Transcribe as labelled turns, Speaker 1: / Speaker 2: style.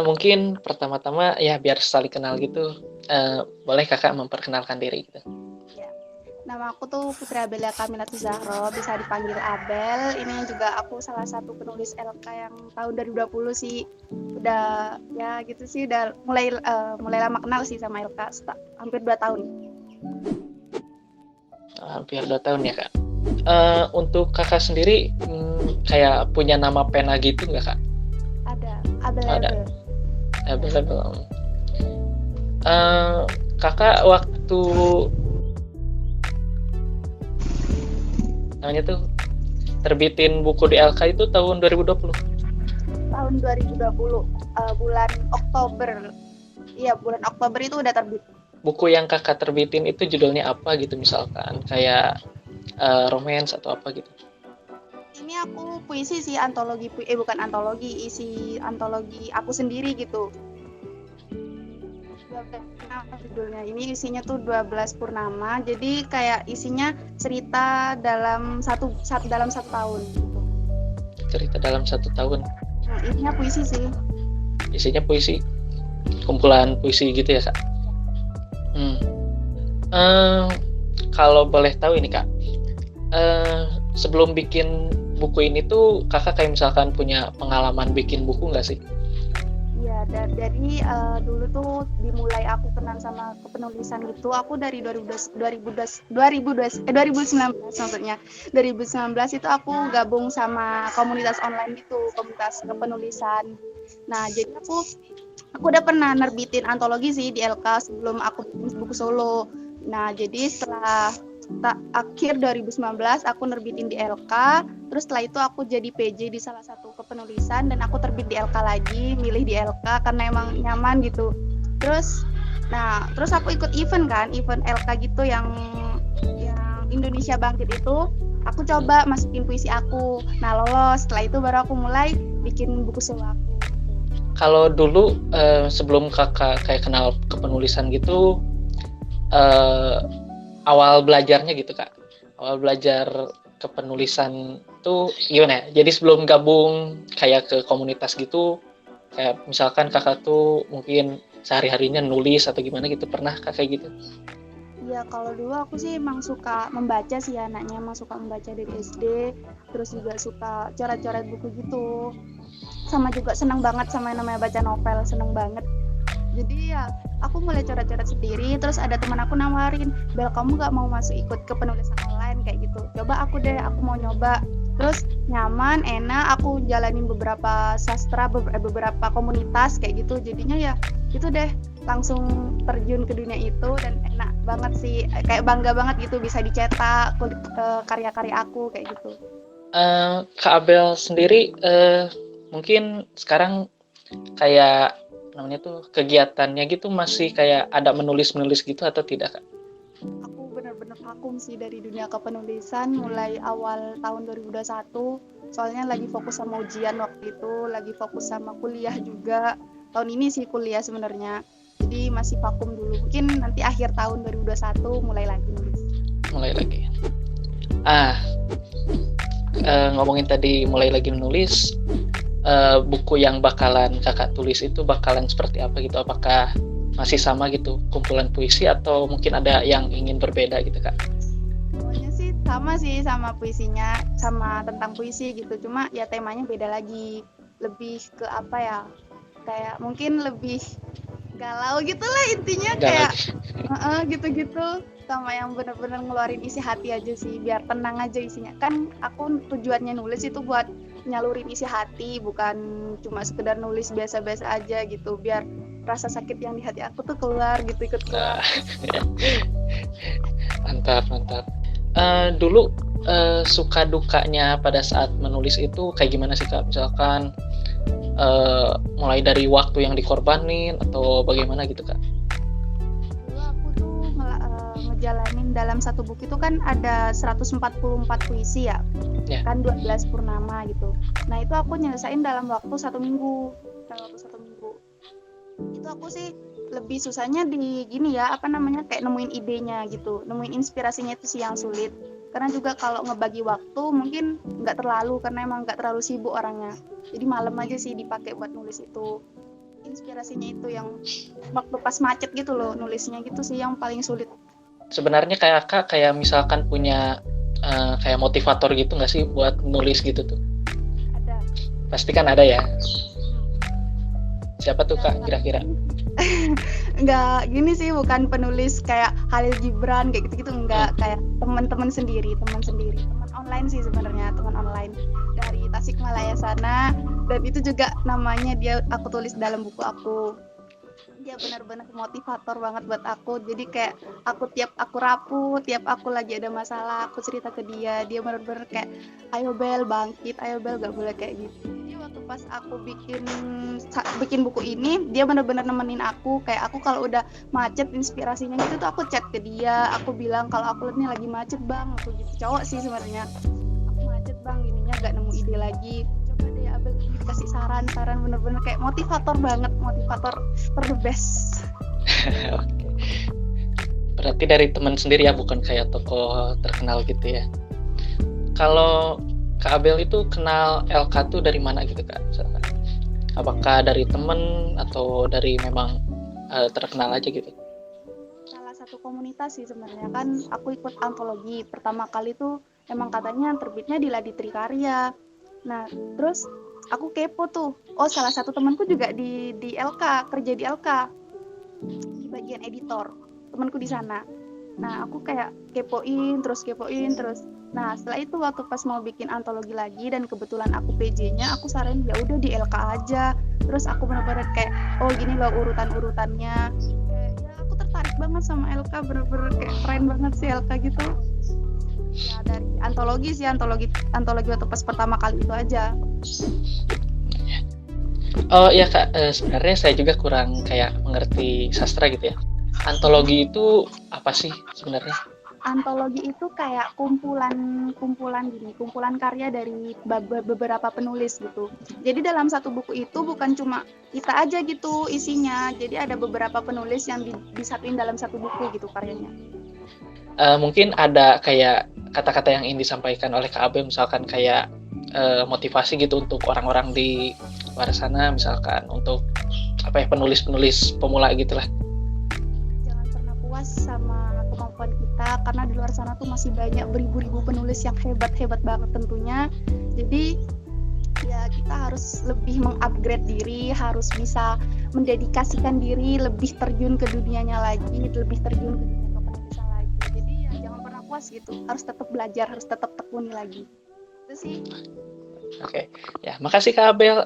Speaker 1: Mungkin pertama-tama ya biar saling kenal gitu, boleh Kakak memperkenalkan diri gitu?
Speaker 2: Ya. Nama aku tuh Putri Abelia Kamilatu Zahro, bisa dipanggil Abel. Ini juga aku salah satu penulis LK yang tahun 2020 sih. Udah ya gitu sih, udah mulai lama kenal sih sama LK, hampir 2 tahun.
Speaker 1: Hampir 2 tahun ya, Kak. Untuk Kakak sendiri, kayak punya nama pena gitu nggak, Kak?
Speaker 2: Ada Abel
Speaker 1: Ada?
Speaker 2: Abel.
Speaker 1: Belum. Kakak waktu namanya tuh terbitin buku di LK itu tahun 2020?
Speaker 2: Tahun 2020, bulan Oktober. Iya, bulan Oktober itu udah terbit.
Speaker 1: Buku yang Kakak terbitin itu judulnya apa gitu misalkan? Kayak romance atau apa gitu?
Speaker 2: Ini aku puisi sih, antologi bukan antologi, isi antologi aku sendiri gitu. Judulnya ini isinya tuh 12 purnama, jadi kayak isinya cerita dalam satu tahun gitu.
Speaker 1: Cerita dalam 1 tahun.
Speaker 2: Nah, isinya puisi sih.
Speaker 1: Isinya puisi, kumpulan puisi gitu ya, Kak? Kalau boleh tahu ini, Kak, sebelum bikin buku ini tuh Kakak kayak misalkan punya pengalaman bikin buku nggak sih?
Speaker 2: Iya, dari dulu tuh dimulai aku kenal sama kepenulisan gitu. Aku dari 2019 maksudnya. 2019 itu aku gabung sama komunitas online gitu, komunitas kepenulisan. Nah, jadi aku udah pernah nerbitin antologi sih di LK sebelum aku bikin buku solo. Nah, jadi setelah akhir 2019 aku nerbitin di LK, terus setelah itu aku jadi PJ di salah satu kepenulisan dan aku terbit di LK lagi, milih di LK karena emang nyaman gitu. Terus aku ikut event LK gitu yang Indonesia Bangkit itu, aku coba masukin puisi aku. Nah, lolos. Setelah itu baru aku mulai bikin buku solo aku.
Speaker 1: Kalau dulu sebelum Kakak kayak kenal kepenulisan gitu, awal belajarnya gitu, Kak. Awal belajar kepenulisan tuh gimana ya? Jadi sebelum gabung kayak ke komunitas gitu, kayak misalkan Kakak tuh mungkin sehari-harinya nulis atau gimana gitu, pernah kayak gitu?
Speaker 2: Ya, kalau dulu aku sih emang suka membaca sih, anaknya emang suka membaca dari SD, terus juga suka coret-coret buku gitu. Sama juga seneng banget sama yang namanya baca novel, seneng banget. Jadi ya aku mulai coret-coret sendiri, terus ada teman aku nawarin, Bel, kamu gak mau masuk ikut ke penulisan online kayak gitu? Coba aku mau nyoba. Terus nyaman, enak, aku jalanin beberapa sastra, beberapa komunitas kayak gitu. Jadinya ya itu deh, langsung terjun ke dunia itu dan enak banget sih, kayak bangga banget gitu bisa dicetak karya-karya aku kayak gitu.
Speaker 1: Kak Abel sendiri mungkin sekarang kayak namanya tuh kegiatannya gitu masih kayak ada menulis gitu atau tidak, Kak?
Speaker 2: Aku benar-benar vakum sih dari dunia kepenulisan mulai awal tahun 2021. Soalnya lagi fokus sama ujian waktu itu, lagi fokus sama kuliah juga. Tahun ini sih kuliah sebenarnya. Jadi masih vakum dulu. Mungkin nanti akhir tahun 2021 mulai lagi nulis.
Speaker 1: Mulai lagi. Ngomongin tadi mulai lagi menulis, buku yang bakalan Kakak tulis itu bakalan seperti apa gitu? Apakah masih sama gitu, kumpulan puisi atau mungkin ada yang ingin berbeda gitu, Kak?
Speaker 2: Semuanya sih sama puisinya, sama tentang puisi gitu. Cuma ya temanya beda lagi. Lebih ke apa ya? Kayak mungkin lebih galau gitulah intinya, kayak gitu-gitu, sama yang bener-bener ngeluarin isi hati aja sih, biar tenang aja isinya. Kan aku tujuannya nulis itu buat nyalurin isi hati, bukan cuma sekedar nulis biasa-biasa aja gitu, biar rasa sakit yang di hati aku tuh keluar gitu, ikut keluar.
Speaker 1: Mantap. Dulu suka dukanya pada saat menulis itu kayak gimana sih, Kak? Misalkan mulai dari waktu yang dikorbanin atau bagaimana gitu, Kak?
Speaker 2: Dulu aku tuh ngejalanin dalam satu buku itu kan ada 144 puisi ya, kan 12 purnama gitu. Nah itu aku nyelesain dalam waktu 1 minggu. Itu aku sih lebih susahnya di gini ya, kayak nemuin idenya gitu, nemuin inspirasinya itu sih yang sulit. Karena juga kalau ngebagi waktu mungkin nggak terlalu, karena emang nggak terlalu sibuk orangnya. Jadi malam aja sih dipakai buat nulis itu. inspirasinya itu yang waktu pas macet gitu loh, nulisnya gitu sih yang paling sulit.
Speaker 1: Sebenarnya kayak Kak, kayak misalkan punya kayak motivator gitu nggak sih buat nulis gitu tuh?
Speaker 2: Ada.
Speaker 1: Pasti kan ada ya. Siapa tuh Kak kira-kira?
Speaker 2: Nggak gini sih, bukan penulis kayak Khalil Gibran kayak gitu-gitu, enggak. Kayak teman sendiri, teman online sih sebenarnya, teman online dari Tasikmalaya sana, dan itu juga namanya dia aku tulis dalam buku aku. Dia benar-benar motivator banget buat aku. Jadi kayak aku tiap aku rapuh, tiap aku lagi ada masalah, aku cerita ke dia. Dia benar-benar kayak, ayo Bel bangkit, ayo Bel gak boleh kayak gitu. Jadi waktu pas aku bikin buku ini, dia benar-benar nemenin aku. Kayak aku kalau udah macet inspirasinya gitu tuh aku chat ke dia. Aku bilang kalau aku nih lagi macet bang, aku gitu. Cowok sih sebenarnya. Aku macet bang, ininya gak nemu ide lagi. Coba deh Abel kasih saran bener-bener kayak motivator banget, motivator the best.
Speaker 1: Oke. Berarti dari teman sendiri ya, bukan kayak tokoh terkenal gitu ya. Kalau Kak Abel itu kenal LK tuh dari mana gitu Kak? Misalkan, apakah dari temen atau dari memang terkenal aja gitu?
Speaker 2: Salah satu komunitas sih sebenarnya, kan aku ikut antologi pertama kali tuh emang katanya terbitnya di Laditri Karya. Nah terus aku kepo tuh, oh salah satu temanku juga di LK, kerja di LK di bagian editor, temanku di sana. Nah aku kayak kepoin terus. Nah setelah itu waktu pas mau bikin antologi lagi dan kebetulan aku PJ-nya, aku saranin ya udah di LK aja. Terus aku benar-benar kayak, oh gini loh urutannya. Kayak, ya aku tertarik banget sama LK, bener-bener kayak keren banget sih LK gitu. Ya dari antologi waktu pas pertama kali itu aja.
Speaker 1: Oh iya Kak, sebenarnya saya juga kurang kayak mengerti sastra gitu ya. Antologi itu apa sih sebenarnya?
Speaker 2: Antologi itu kayak kumpulan karya dari beberapa penulis gitu. Jadi dalam satu buku itu bukan cuma kita aja gitu isinya. Jadi ada beberapa penulis yang disatuin dalam satu buku gitu karyanya.
Speaker 1: Mungkin ada kayak kata-kata yang ingin disampaikan oleh Kak Abel, misalkan kayak motivasi gitu untuk orang-orang di luar sana, misalkan untuk apa ya, penulis pemula gitulah.
Speaker 2: Jangan pernah puas sama kemampuan kita, karena di luar sana tuh masih banyak beribu-ribu penulis yang hebat banget tentunya. Jadi ya kita harus lebih mengupgrade diri, harus bisa mendedikasikan diri, lebih terjun ke dunianya lagi, lebih terjun ke dunia kepenulisan lagi. Jadi ya jangan pernah puas gitu, harus tetap belajar, harus tetap tekuni lagi. Itu sih.
Speaker 1: Oke. Ya, makasih Kak Abel.